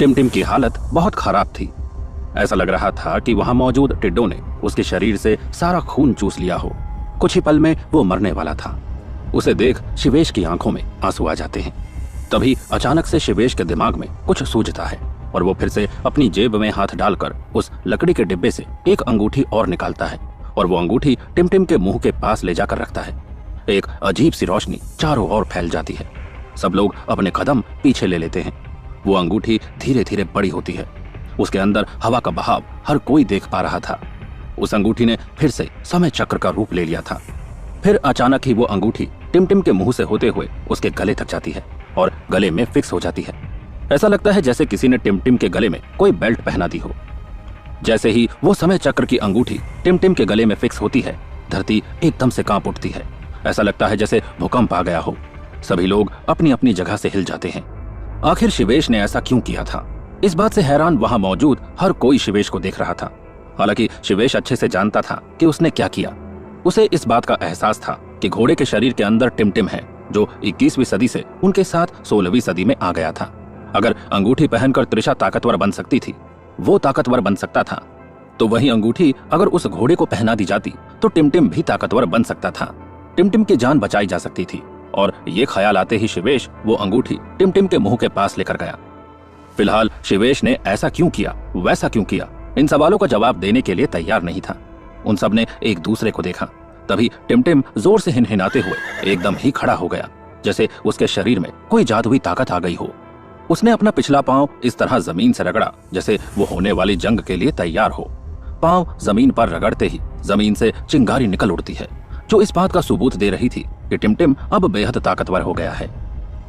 टिमटिम की हालत बहुत खराब थी। ऐसा लग रहा था कि वहां मौजूद टिड्डों ने उसके शरीर से सारा खून चूस लिया हो। कुछ ही पल में वो मरने वाला था। उसे देख शिवेश की आंखों में आंसू आ जाते हैं। तभी अचानक से शिवेश के दिमाग में कुछ सूझता है और वो फिर से अपनी जेब में हाथ डालकर उस लकड़ी के डिब्बे से एक अंगूठी और निकालता है और वो अंगूठी टिमटिम के मुंह के पास ले जाकर रखता है। एक अजीब सी रोशनी चारों ओर फैल जाती है। सब लोग अपने कदम पीछे ले लेते हैं। वो अंगूठी धीरे धीरे बड़ी होती है। उसके अंदर हवा का बहाव हर कोई देख पा रहा था। उस अंगूठी ने फिर से समय चक्र का रूप ले लिया था। फिर अचानक ही वो अंगूठी टिमटिम के मुंह से होते हुए उसके गले तक जाती है और गले में फिक्स हो जाती है। ऐसा लगता है जैसे किसी ने टिमटिम के गले में कोई बेल्ट पहना दी हो। जैसे ही वो समय चक्र की अंगूठी टिमटिम के गले में फिक्स होती है, धरती एकदम से कांप उठती है। ऐसा लगता है जैसे भूकंप आ गया हो। सभी लोग अपनी अपनी जगह से हिल जाते हैं। आखिर शिवेश ने ऐसा क्यों किया था? इस बात से हैरान वहां मौजूद हर कोई शिवेश को देख रहा था। हालांकि शिवेश अच्छे से जानता था कि उसने क्या किया। उसे इस बात का एहसास था कि घोड़े के शरीर के अंदर टिमटिम है, जो 21वीं सदी से उनके साथ 16वीं सदी में आ गया था। अगर अंगूठी पहनकर त्रिशा ताकतवर बन सकती थी, वो ताकतवर बन सकता था, तो वही अंगूठी अगर उस घोड़े को पहना दी जाती तो टिमटिम भी ताकतवर बन सकता था। टिमटिम की जान बचाई जा सकती थी। और ये ख्याल आते ही शिवेश वो अंगूठी टिमटिम के मुंह के पास लेकर गया। फिलहाल शिवेश ने ऐसा क्यों किया, वैसा क्यों किया, इन सवालों का जवाब देने के लिए तैयार नहीं था। उन सब ने एक दूसरे को देखा। तभी टिमटिम जोर से हिनहिनाते हुए एकदम ही खड़ा हो गया, जैसे उसके शरीर में कोई जादुई ताकत आ गई हो। उसने अपना पिछला पांव इस तरह जमीन से रगड़ा जैसे वो होने वाली जंग के लिए तैयार हो। पांव जमीन पर रगड़ते ही जमीन से चिंगारी निकल उड़ती है, जो इस बात का सबूत दे रही थी कि टिमटिम अब बेहद ताकतवर हो गया है।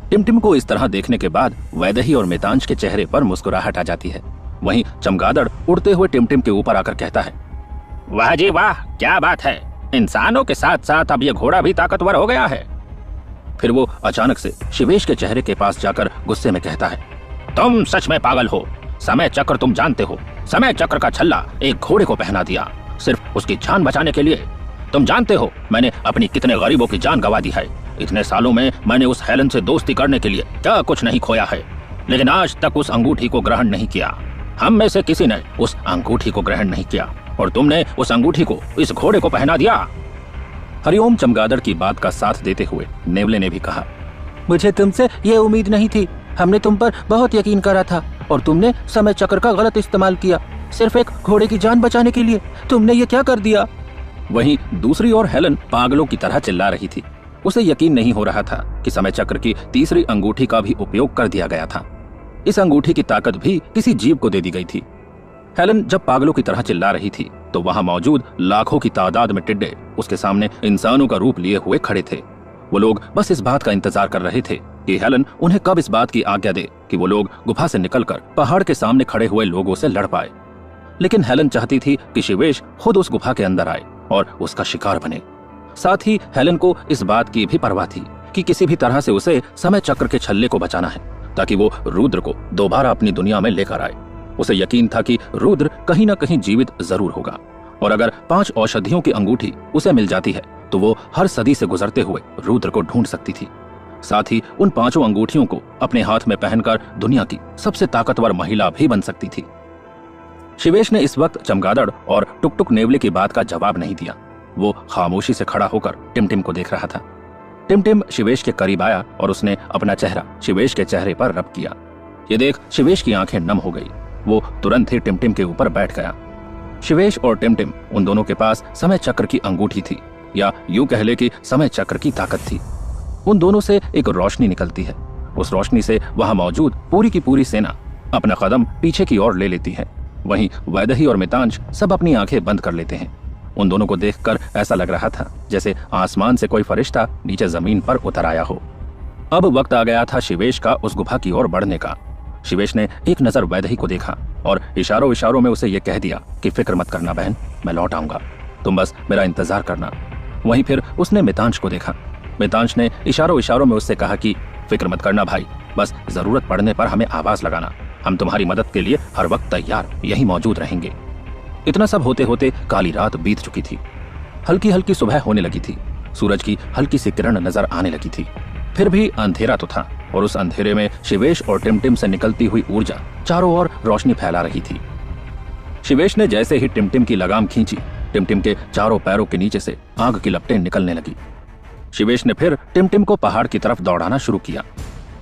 टिमटिम को इस तरह देखने के बाद वैदेही और मितांश के चेहरे पर मुस्कुराहट आ जाती है। वहीं चमगादड़ उड़ते हुए टिमटिम के ऊपर आकर कहता है, वाह जी वाह, क्या बात है, इंसानों के साथ साथ अब ये घोड़ा भी ताकतवर हो गया है। फिर वो अचानक से शिवेश के चेहरे के पास जाकर गुस्से में कहता है, तुम सच में पागल हो। समय चक्र तुम जानते हो, समय चक्र का छल्ला एक घोड़े को पहना दिया सिर्फ उसकी जान बचाने के लिए। तुम जानते हो मैंने अपनी कितने गरीबों की जान गंवा दी है। इतने सालों में मैंने उस हेलन से दोस्ती करने के लिए क्या कुछ नहीं खोया है, लेकिन आज तक उस अंगूठी को ग्रहण नहीं किया। हम में से किसी ने उस अंगूठी को ग्रहण नहीं किया और तुमने उस अंगूठी को इस घोड़े को पहना दिया। हरिओम चमगादड़ की बात का साथ देते हुए नेवले ने भी कहा, मुझे तुमसे ये उम्मीद नहीं थी। हमने तुम पर बहुत यकीन करा था और तुमने समय चक्र का गलत इस्तेमाल किया सिर्फ एक घोड़े की जान बचाने के लिए। तुमने ये क्या कर दिया? वहीं दूसरी ओर हेलन पागलों की तरह चिल्ला रही थी। उसे यकीन नहीं हो रहा था कि समय चक्र की तीसरी अंगूठी का भी उपयोग कर दिया गया था। इस अंगूठी की ताकत भी किसी जीव को दे दी गई थी। हेलन जब पागलों की तरह चिल्ला रही थी तो वहां मौजूद लाखों की तादाद में टिड्डे उसके सामने इंसानों का रूप लिए हुए खड़े थे। वो लोग बस इस बात का इंतजार कर रहे थे कि हेलन उन्हें कब इस बात की आज्ञा दे कि वो लोग गुफा से निकलकर पहाड़ के सामने खड़े हुए लोगों से लड़ पाए। लेकिन हेलन चाहती थी कि शिवेश खुद उस गुफा के अंदर आए और उसका शिकार बने। साथ ही हेलन को इस बात की भी परवाह थी कि किसी भी तरह से उसे समय चक्र के छल्ले को बचाना है, ताकि वो रुद्र को दोबारा अपनी दुनिया में लेकर आए। उसे यकीन था कि रुद्र कहीं न कहीं जीवित जरूर होगा और अगर 5 औषधियों की अंगूठी उसे मिल जाती है तो वो हर सदी से गुजरते हुए रुद्र को ढूंढ सकती थी। साथ ही उन 5 अंगूठियों को अपने हाथ में पहनकर दुनिया की सबसे ताकतवर महिला भी बन सकती थी। शिवेश ने इस वक्त चमगादड़ और टुकटुक नेवले की बात का जवाब नहीं दिया। वो खामोशी से खड़ा होकर टिमटिम को देख रहा था। टिमटिम शिवेश के करीब आया और उसने अपना चेहरा शिवेश के चेहरे पर रब किया। ये देख शिवेश की आंखें नम हो गई। वो तुरंत ही टिमटिम के ऊपर बैठ गया। शिवेश और टिमटिम उन दोनों के पास समय चक्र की अंगूठी थी, या यूं कह ले कि समय चक्र की ताकत थी। उन दोनों से एक रोशनी निकलती है। उस रोशनी से वहां मौजूद पूरी की पूरी सेना अपना कदम पीछे की ओर ले लेती है। वहीं वैदेही और मितांश सब अपनी आंखें बंद कर लेते हैं। उन दोनों को देखकर ऐसा लग रहा था जैसे आसमान से कोई फरिश्ता नीचे जमीन पर उतर आया हो। अब वक्त आ गया था शिवेश का उस गुफा की ओर बढ़ने का। शिवेश ने एक नजर वैदेही को देखा और इशारों इशारों में उसे ये कह दिया कि फिक्र मत करना बहन, मैं लौट आऊंगा, तुम बस मेरा इंतजार करना। वहीं फिर उसने मितांश को देखा। मितांश ने इशारों इशारों में उससे कहा कि फिक्र मत करना भाई, बस जरूरत पड़ने पर हमें आवाज लगाना, हम तुम्हारी मदद के लिए हर वक्त तैयार यहीं मौजूद रहेंगे। इतना सब होते होते काली रात बीत चुकी थी। हल्की हल्की सुबह होने लगी थी। सूरज की हल्की सी किरण नजर आने लगी थी। फिर भी अंधेरा तो था। और उस अंधेरे में शिवेश और टिमटिम से निकलती हुई ऊर्जा चारों ओर रोशनी फैला रही थी। शिवेश ने जैसे ही टिमटिम की लगाम खींची, टिमटिम के चारों पैरों के नीचे से आग की लपटें निकलने लगी। शिवेश ने फिर टिमटिम को पहाड़ की तरफ दौड़ाना शुरू किया।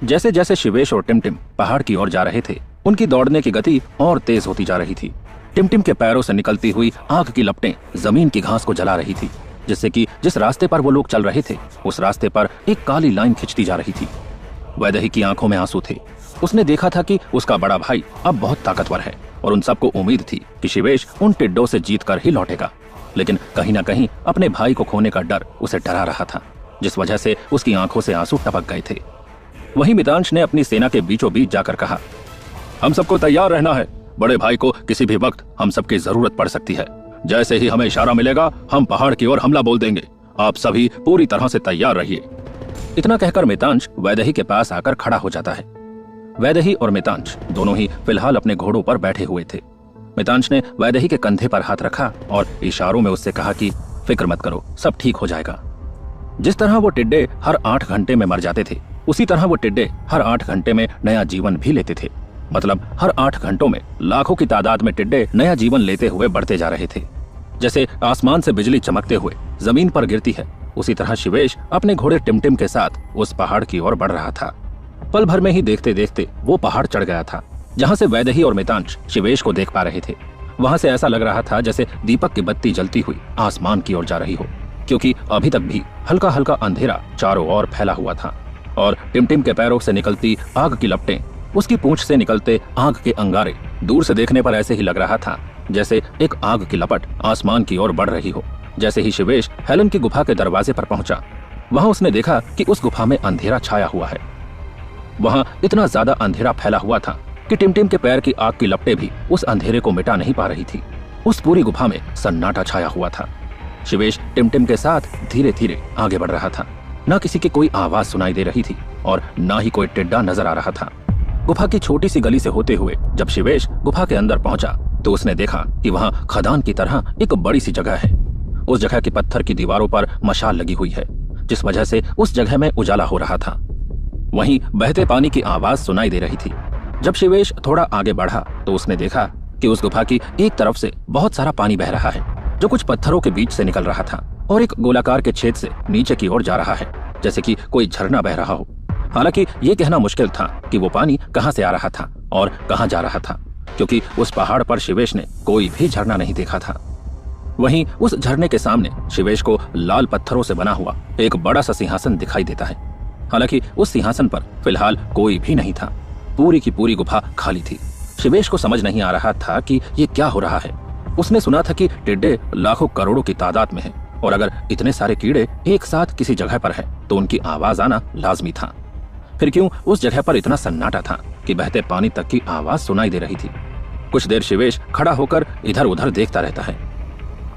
जैसे जैसे शिवेश और टिमटिम पहाड़ की ओर जा रहे थे, उनकी दौड़ने की गति और तेज होती जा रही थी। टिमटिम के पैरों से निकलती हुई आग की लपटें जमीन की घास को जला रही थी, जिससे कि जिस रास्ते पर वो लोग चल रहे थे, उस रास्ते पर एक काली लाइन खिंचती जा रही थी। वैदेही की आंखों में आंसू थे। उसने देखा था कि उसका बड़ा भाई अब बहुत ताकतवर है और उन सबको उम्मीद थी कि शिवेश उन टिड्डों से जीत कर ही लौटेगा। लेकिन कहीं ना कहीं अपने भाई को खोने का डर उसे डरा रहा था, जिस वजह से उसकी आंखों से आंसू टपक गए थे। वहीं मितांश ने अपनी सेना के बीचों बीच जाकर कहा, हम सबको तैयार रहना है। बड़े भाई को किसी भी वक्त हम सबकी जरूरत पड़ सकती है। जैसे ही हमें इशारा मिलेगा, हम पहाड़ की ओर हमला बोल देंगे। आप सभी पूरी तरह से तैयार रहिए। इतना कहकर मितांश वैदेही के पास आकर खड़ा हो जाता है। वैदेही और मितांश दोनों ही फिलहाल अपने घोड़ों पर बैठे हुए थे। मितांश ने वैदेही के कंधे पर हाथ रखा और इशारों में उससे कहा कि फिक्र मत करो, सब ठीक हो जाएगा। जिस तरह वो टिड्डे हर 8 घंटे में मर जाते थे, उसी तरह वो टिड्डे हर 8 घंटे में नया जीवन भी लेते थे। मतलब हर 8 घंटों में लाखों की तादाद में टिड्डे नया जीवन लेते हुए बढ़ते जा रहे थे। जैसे आसमान से बिजली चमकते हुए जमीन पर गिरती है, उसी तरह शिवेश अपने घोड़े टिमटिम के साथ उस पहाड़ की ओर बढ़ रहा था। पल भर में ही देखते देखते वो पहाड़ चढ़ गया था। जहाँ से वैदेही और मितांश शिवेश को देख पा रहे थे, वहां से ऐसा लग रहा था जैसे दीपक की बत्ती जलती हुई आसमान की ओर जा रही हो, क्योंकि अभी तक भी हल्का हल्का अंधेरा चारों ओर फैला हुआ था और टिमटिम के पैरों से निकलती आग की लपटें, उसकी पूंछ से निकलते आग के अंगारे दूर से देखने पर ऐसे ही लग रहा था जैसे एक आग की लपट आसमान की ओर बढ़ रही हो। जैसे ही शिवेश हेलन की गुफा के दरवाजे पर पहुंचा, वहां उसने देखा कि उस गुफा में अंधेरा छाया हुआ है। वहां इतना ज्यादा अंधेरा फैला हुआ था कि टिमटिम के पैर की आग की लपटें भी उस अंधेरे को मिटा नहीं पा रही थी। उस पूरी गुफा में सन्नाटा छाया हुआ था। शिवेश टिमटिम के साथ धीरे धीरे आगे बढ़ रहा था। न किसी की कोई आवाज सुनाई दे रही थी और न ही कोई टिड्डा नजर आ रहा था। गुफा की छोटी सी गली से होते हुए जब शिवेश गुफा के अंदर पहुंचा, तो उसने देखा कि वहां खदान की तरह एक बड़ी सी जगह है। उस जगह की पत्थर की दीवारों पर मशाल लगी हुई है, जिस वजह से उस जगह में उजाला हो रहा था। वहीं बहते पानी की आवाज सुनाई दे रही थी। जब शिवेश थोड़ा आगे बढ़ा, तो उसने देखा कि उस गुफा की एक तरफ से बहुत सारा पानी बह रहा है, जो कुछ पत्थरों के बीच से निकल रहा था और एक गोलाकार के छेद से नीचे की ओर जा रहा है, जैसे कि कोई झरना बह रहा हो। हालांकि ये कहना मुश्किल था कि वो पानी कहां से आ रहा था और कहां जा रहा था, क्योंकि उस पहाड़ पर शिवेश ने कोई भी झरना नहीं देखा था। वहीं उस झरने के सामने शिवेश को लाल पत्थरों से बना हुआ एक बड़ा सा सिंहासन दिखाई देता है। हालांकि उस सिंहासन पर फिलहाल कोई भी नहीं था। पूरी की पूरी गुफा खाली थी। शिवेश को समझ नहीं आ रहा था कि ये क्या हो रहा है। उसने सुना था कि टिड्डे लाखों करोड़ों की तादाद में हैं, और अगर इतने सारे कीड़े एक साथ किसी जगह पर हैं, तो उनकी आवाज आना लाजमी था। फिर क्यों उस जगह पर इतना सन्नाटा था कि बहते पानी तक की आवाज सुनाई दे रही थी। कुछ देर शिवेश खड़ा होकर इधर उधर देखता रहता है।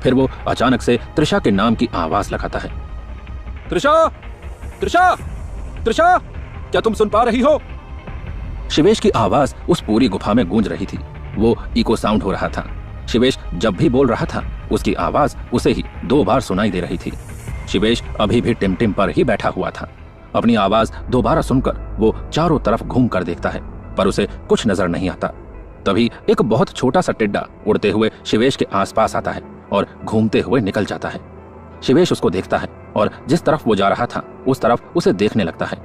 फिर वो अचानक से त्रिशा के नाम की आवाज लगाता है। त्रिशा, त्रिशा, त्रिशा, क्या तुम सुन पा रही हो? शिवेश की आवाज उस पूरी गुफा में गूंज रही थी। वो इको साउंड हो रहा था। शिवेश जब भी बोल रहा था, उसकी आवाज उसे ही 2 बार सुनाई दे रही थी। शिवेश अभी भी टिमटिम पर ही बैठा हुआ था। अपनी आवाज दोबारा सुनकर वो चारों तरफ घूम कर देखता है, पर उसे कुछ नजर नहीं आता। तभी एक बहुत छोटा सा टिड्डा उड़ते हुए शिवेश के आसपास आता है और घूमते हुए निकल जाता है। शिवेश उसको देखता है और जिस तरफ वो जा रहा था, उस तरफ उसे देखने लगता है।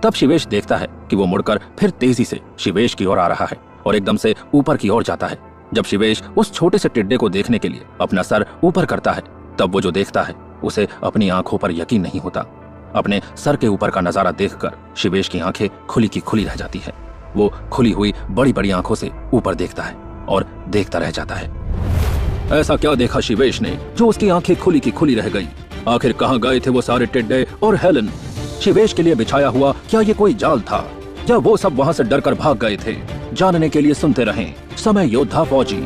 तब शिवेश देखता है कि वो मुड़कर फिर तेजी से शिवेश की ओर आ रहा है और एकदम से ऊपर की ओर जाता है। जब शिवेश उस छोटे से टिड्डे को देखने के लिए अपना सर ऊपर करता है, तब वो जो देखता है उसे अपनी आंखों पर यकीन नहीं होता। अपने सर के ऊपर का नजारा देखकर शिवेश की आंखें खुली की खुली रह जाती है। वो खुली हुई बड़ी बड़ी आंखों से ऊपर देखता है और देखता रह जाता है। ऐसा क्या देखा शिवेश ने जो उसकी आंखें खुली की खुली रह गई? आखिर कहां गए थे वो सारे टिड्डे और हेलन? शिवेश के लिए बिछाया हुआ क्या ये कोई जाल था, या वो सब वहां से डरकर भाग गए थे? जानने के लिए सुनते रहें समय योद्धा फौजी।